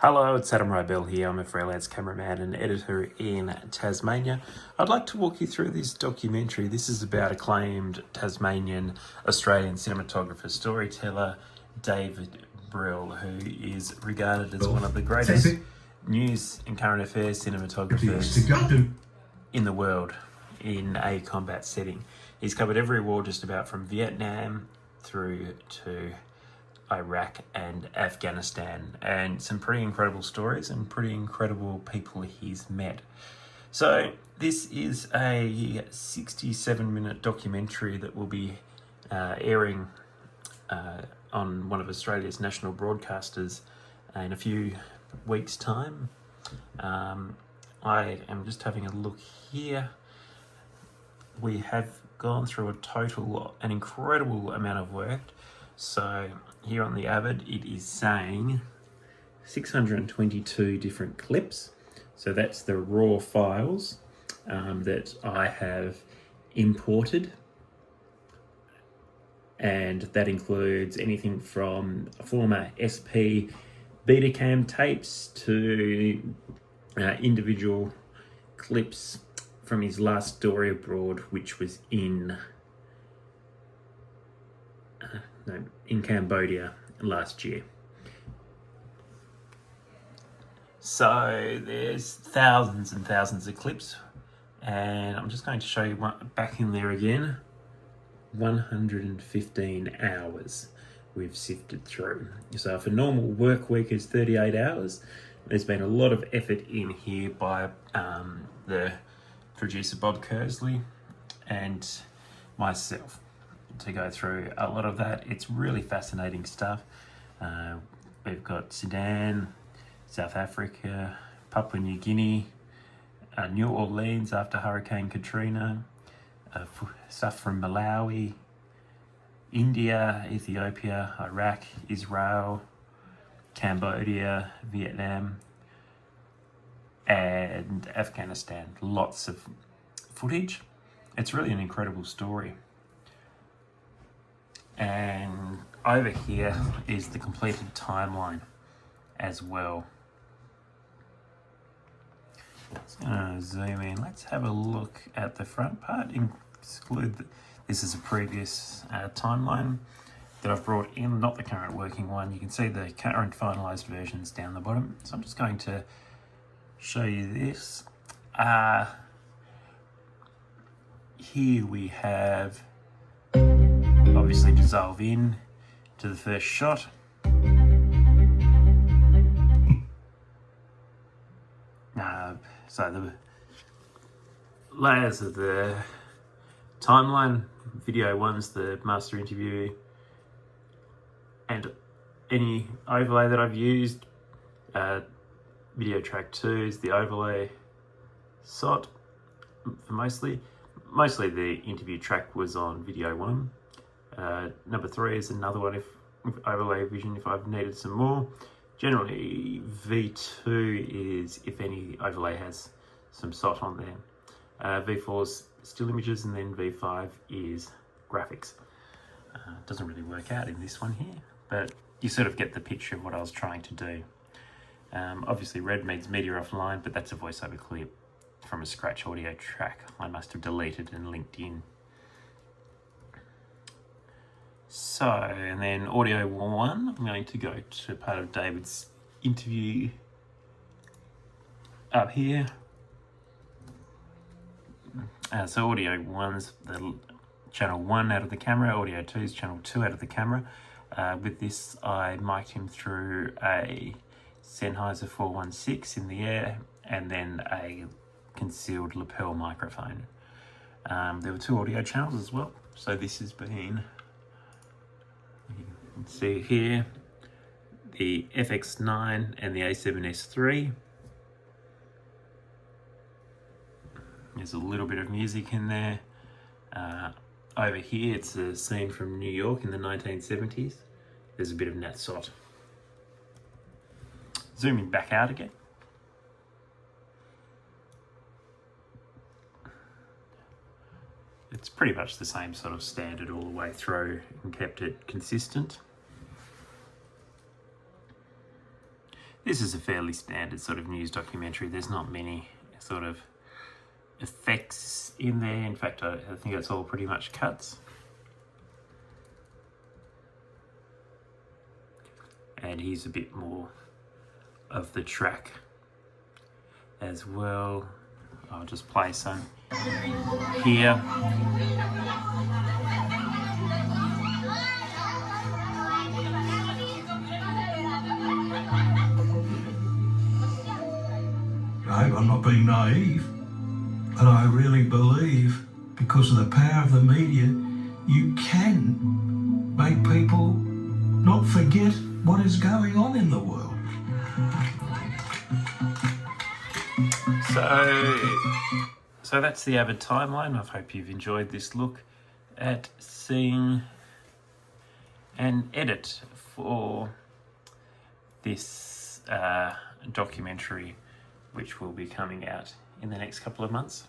Hello, it's Samurai Bill here. I'm a freelance cameraman and editor in Tasmania. I'd like to walk you through this documentary. This is about acclaimed Tasmanian Australian cinematographer, storyteller David Brill, who is regarded as one of the greatest news and current affairs cinematographers in the world in a combat setting. He's covered every war just about from Vietnam through to Iraq and Afghanistan, and some pretty incredible stories and pretty incredible people he's met. So this is a 67-minute documentary that will be airing on one of Australia's national broadcasters in a few weeks' time. I am just having a look here. We have gone through an incredible amount of work. So here on the Avid, it is saying 622 different clips. So that's the raw files that I have imported. And that includes anything from former SP Betacam tapes to individual clips from his last story abroad, which was in Cambodia last year. So there's thousands and thousands of clips, and I'm just going to show you one back in there again. 115 hours we've sifted through. So if a normal work week is 38 hours, there's been a lot of effort in here by the producer Bob Kersley and myself to go through a lot of that. It's really fascinating stuff. We've got Sudan, South Africa, Papua New Guinea, New Orleans after Hurricane Katrina, stuff from Malawi, India, Ethiopia, Iraq, Israel, Cambodia, Vietnam, and Afghanistan. Lots of footage. It's really an incredible story. And over here is the completed timeline as well. Just going to zoom in. Let's have a look at the front part. This is a previous timeline that I've brought in, not the current working one. You can see the current finalized versions down the bottom. So I'm just going to show you this. Here we have obviously dissolve in to the first shot. So the layers of the timeline, video one's the master interview, and any overlay that I've used, video track 2 is the overlay shot for mostly the interview track was on video 1. Number 3 is another one if overlay vision if I've needed some more. Generally V2 is if any overlay has some SOT on there. V4 is still images, and then V5 is graphics. Doesn't really work out in this one here, but you sort of get the picture of what I was trying to do. Obviously red means media offline, but that's a voiceover clip from a scratch audio track I must have deleted and linked in. So, and then audio 1, I'm going to go to part of David's interview up here. So audio 1's the channel 1 out of the camera, audio 2 is channel 2 out of the camera. With this, I mic'd him through a Sennheiser 416 in the air, and then a concealed lapel microphone. There were 2 audio channels as well, so this has been, you can see here, the FX9 and the A7S3. There's a little bit of music in there. Over here, it's a scene from New York in the 1970s. There's a bit of Nat Sot. Zooming back out again. It's pretty much the same sort of standard all the way through and kept it consistent. This is a fairly standard sort of news documentary. There's not many sort of effects in there. In fact, I think it's all pretty much cuts. And here's a bit more of the track as well. I'll just play some here. I hope I'm not being naive, but I really believe because of the power of the media, you can make people not forget what is going on in the world. So that's the Avid timeline. I hope you've enjoyed this look at seeing an edit for this documentary, which will be coming out in the next couple of months.